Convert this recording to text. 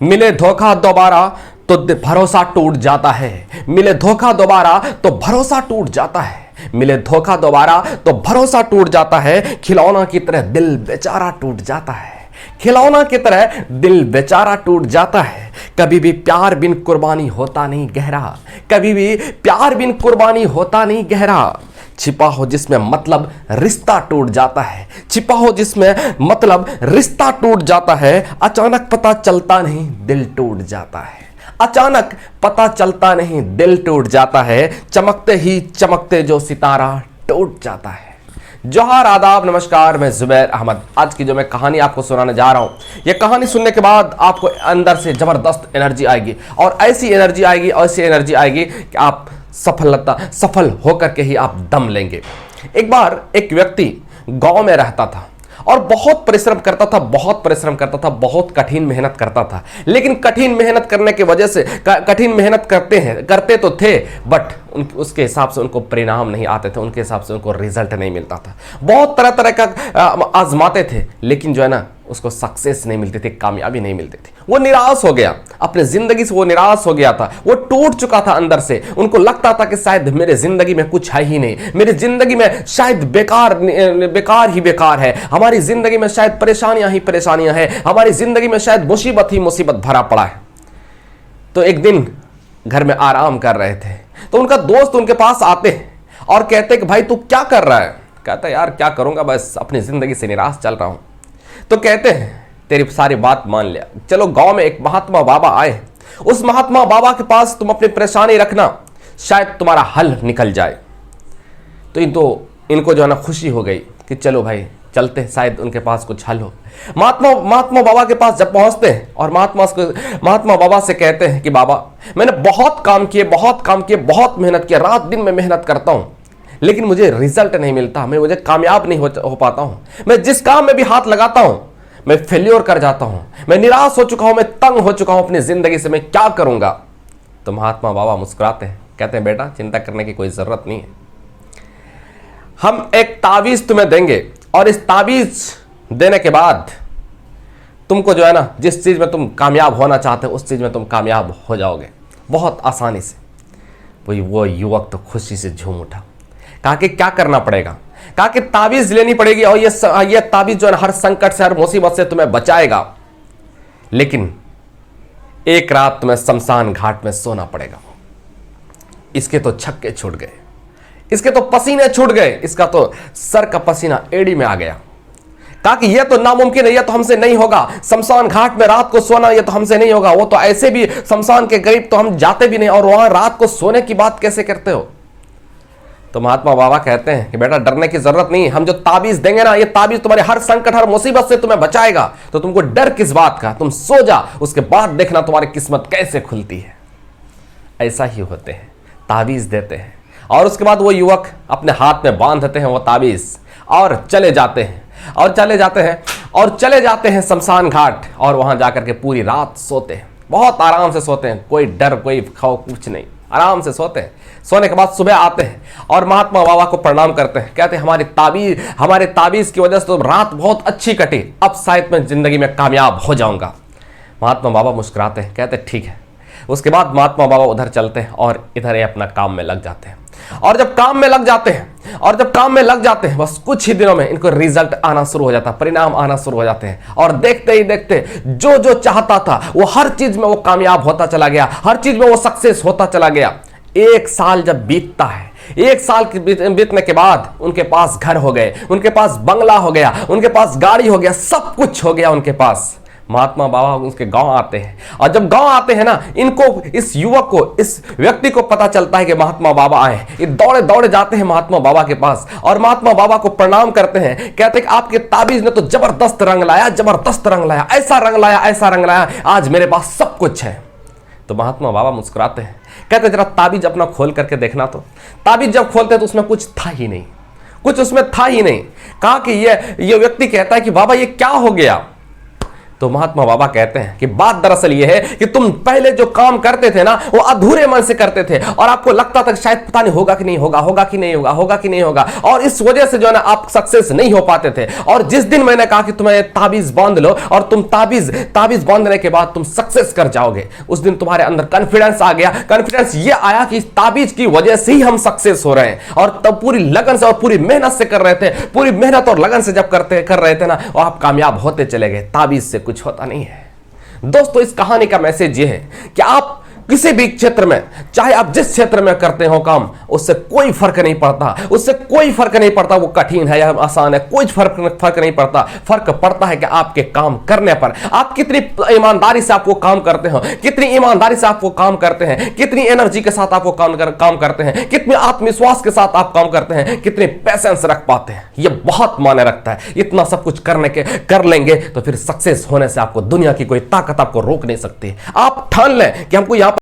मिले धोखा दोबारा तो भरोसा टूट जाता है। मिले धोखा दोबारा तो भरोसा टूट जाता है। मिले धोखा दोबारा तो भरोसा टूट जाता है। खिलौना की तरह दिल बेचारा टूट जाता है। खिलौना की तरह दिल बेचारा टूट जाता है। कभी भी प्यार बिन कुर्बानी होता नहीं गहरा। कभी भी प्यार बिन कुर्बानी होता नहीं गहरा। छिपा हो जिसमें मतलब रिश्ता टूट जाता है। छिपा हो जिसमें मतलब रिश्ता टूट जाता है। अचानक पता चलता नहीं दिल टूट जाता है। अचानक पता चलता नहीं दिल टूट जाता है। चमकते ही चमकते जो सितारा टूट जाता है। जोहार, आदाब, नमस्कार। मैं जुबैर अहमद। आज की जो मैं कहानी आपको सुनाने जा रहा हूं, यह कहानी सुनने के बाद आपको अंदर से जबरदस्त एनर्जी आएगी और ऐसी एनर्जी आएगी कि आप सफल होकर के ही आप दम लेंगे। एक बार एक व्यक्ति गांव में रहता था और बहुत परिश्रम करता था, बहुत कठिन मेहनत करता था। लेकिन कठिन मेहनत करने की वजह से कठिन मेहनत करते तो थे, बट उसके हिसाब से उनको परिणाम नहीं आते थे, उनके हिसाब से उनको रिजल्ट नहीं मिलता था। बहुत तरह तरह का आजमाते थे, लेकिन जो है ना उसको सक्सेस नहीं मिलती थी, कामयाबी नहीं मिलती थी। वो निराश हो गया, अपने जिंदगी से वो निराश हो गया था। वो टूट चुका था अंदर से। उनको लगता था कि शायद मेरे जिंदगी में कुछ है ही नहीं, मेरी जिंदगी में शायद बेकार ही बेकार है, हमारी जिंदगी में शायद परेशानियां ही परेशानियां हैं, हमारी जिंदगी में शायद मुसीबत ही मुसीबत भरा पड़ा है। तो एक दिन घर में आराम कर रहे थे तो उनका दोस्त उनके पास आते और कहते कि भाई तू क्या कर रहा है? कहता यार क्या करूंगा, बस अपनी जिंदगी से निराश चल रहा हूं। तो कहते हैं तेरी सारी बात मान लिया, चलो गांव में एक महात्मा बाबा आए, उस महात्मा बाबा के पास तुम अपनी परेशानी रखना, शायद तुम्हारा हल निकल जाए। तो इनको जो है ना खुशी हो गई कि चलो भाई चलते, शायद उनके पास कुछ हल हो। महात्मा बाबा के पास जब पहुंचते हैं और महात्मा बाबा से कहते हैं कि बाबा मैंने बहुत काम किए, बहुत मेहनत किया, रात दिन में मेहनत करता हूं, लेकिन मुझे रिजल्ट नहीं मिलता, मुझे कामयाब नहीं हो पाता हूं। मैं जिस काम में भी हाथ लगाता हूं मैं फेल्योर कर जाता हूं, मैं निराश हो चुका हूं, मैं तंग हो चुका हूं अपनी जिंदगी से, मैं क्या करूंगा? तो महात्मा बाबा मुस्कुराते हैं, कहते हैं बेटा चिंता करने की कोई जरूरत नहीं है, हम एक तावीज तुम्हें देंगे और इस तावीज देने के बाद तुमको जो है ना जिस चीज में तुम कामयाब होना चाहते हो उस चीज में तुम कामयाब हो जाओगे बहुत आसानी से। वो युवक तो खुशी से झूम उठा, कहा कि क्या करना पड़ेगा? कहा कि ताबीज लेनी पड़ेगी और ये ताबीज जो है हर संकट से, हर मुसीबत से तुम्हें बचाएगा, लेकिन एक रात तुम्हें शमशान घाट में सोना पड़ेगा। इसके तो छक्के छूट गए, इसके तो पसीने छूट गए, इसका तो सर का पसीना एड़ी में आ गया। कहा कि यह तो नामुमकिन है, यह तो हमसे नहीं होगा, शमशान घाट में रात को सोना यह तो हमसे नहीं होगा। वो तो ऐसे भी शमशान के करीब तो हम जाते भी नहीं और वहां रात को सोने की बात कैसे करते हो? तो महात्मा बाबा कहते हैं कि बेटा डरने की जरूरत नहीं, हम जो ताबीज देंगे ना, ये ताबीज तुम्हारे हर संकट, हर मुसीबत से तुम्हें बचाएगा। तो तुमको डर किस बात का? तुम सो जा, उसके बाद देखना तुम्हारी किस्मत कैसे खुलती है। ऐसा ही होते हैं, ताबीज देते हैं और उसके बाद वो युवक अपने हाथ में बांध देते हैं वो ताबीज और चले जाते हैं शमशान घाट और वहां जाकर के पूरी रात सोते हैं, बहुत आराम से सोते हैं, कोई डर कोई खौफ कुछ नहीं, आराम से सोते हैं। सोने के बाद सुबह आते हैं और महात्मा बाबा को प्रणाम करते हैं, कहते हैं हमारे ताबीज की वजह से तो रात बहुत अच्छी कटी, अब शायद मैं जिंदगी में कामयाब हो जाऊंगा। महात्मा बाबा मुस्कुराते हैं, कहते हैं ठीक है। उसके बाद महात्मा बाबा उधर चलते हैं और इधर ये अपना काम में लग जाते हैं। और जब काम में लग जाते हैं बस कुछ ही दिनों में इनको रिजल्ट आना शुरू हो जाता है, परिणाम आना शुरू हो जाते हैं। और देखते ही देखते जो चाहता था वो हर चीज में वो कामयाब होता चला गया, हर चीज में वो सक्सेस होता चला गया। एक साल जब बीतता है, एक साल बीतने के बाद उनके पास घर हो गए, उनके पास बंगला हो गया, उनके पास गाड़ी हो गया, सब कुछ हो गया उनके पास। महात्मा बाबा उसके गांव आते हैं और जब गांव आते हैं ना, इनको इस युवक को, इस व्यक्ति को पता चलता है कि महात्मा बाबा आए। ये दौड़े दौड़े जाते हैं महात्मा बाबा के पास और महात्मा बाबा को प्रणाम करते हैं, कहते हैं कि आपके ताबीज ने तो जबरदस्त रंग लाया, ऐसा रंग लाया, आज मेरे पास सब कुछ है। तो महात्मा बाबा मुस्कुराते हैं, कहते जरा ताबीज अपना खोल करके देखना। तो ताबीज जब खोलते हैं तो उसमें कुछ था ही नहीं। कहा कि ये व्यक्ति कहता है कि बाबा ये क्या हो गया? तो महात्मा बाबा कहते हैं कि बात दरअसल यह है कि तुम पहले जो काम करते थे ना वो अधूरे मन से करते थे और आपको लगता था कि शायद पता नहीं होगा कि नहीं होगा, होगा कि नहीं होगा, होगा कि नहीं होगा, और इस वजह से जो है ना आप सक्सेस नहीं हो पाते थे। और जिस दिन मैंने कहा कि तुम्हें ताबीज बांध लो और तुम ताबीज बांधने के बाद तुम सक्सेस कर जाओगे, उस दिन तुम्हारे अंदर कॉन्फिडेंस आ गया। कॉन्फिडेंस ये आया कि इस ताबीज की वजह से ही हम सक्सेस हो रहे हैं, और तब पूरी लगन से और पूरी मेहनत से कर रहे थे, पूरी मेहनत और लगन से जब कर रहे थे ना, और आप कामयाब होते चले गए। ताबीज से कुछ होता नहीं है। दोस्तों, इस कहानी का मैसेज ये है कि आप किसी भी क्षेत्र में, चाहे आप जिस क्षेत्र में करते हो काम, उससे कोई फर्क नहीं पड़ता, उससे कोई फर्क नहीं पड़ता वो कठिन है या आसान है, कोई फर्क नहीं पड़ता। फर्क पड़ता है कि आपके काम करने पर आप कितनी ईमानदारी से आप वो काम करते हो, कितनी ईमानदारी से आप वो काम करते हैं, कितनी एनर्जी के साथ आप वो काम करते हैं, कितने आत्मविश्वास के साथ आप काम करते हैं, कितने पैसेंस रख पाते हैं। ये बहुत मायने रखता है। इतना सब कुछ कर लेंगे तो फिर सक्सेस होने से आपको दुनिया की कोई ताकत आपको रोक नहीं सकती। आप ठान लें कि हमको यहां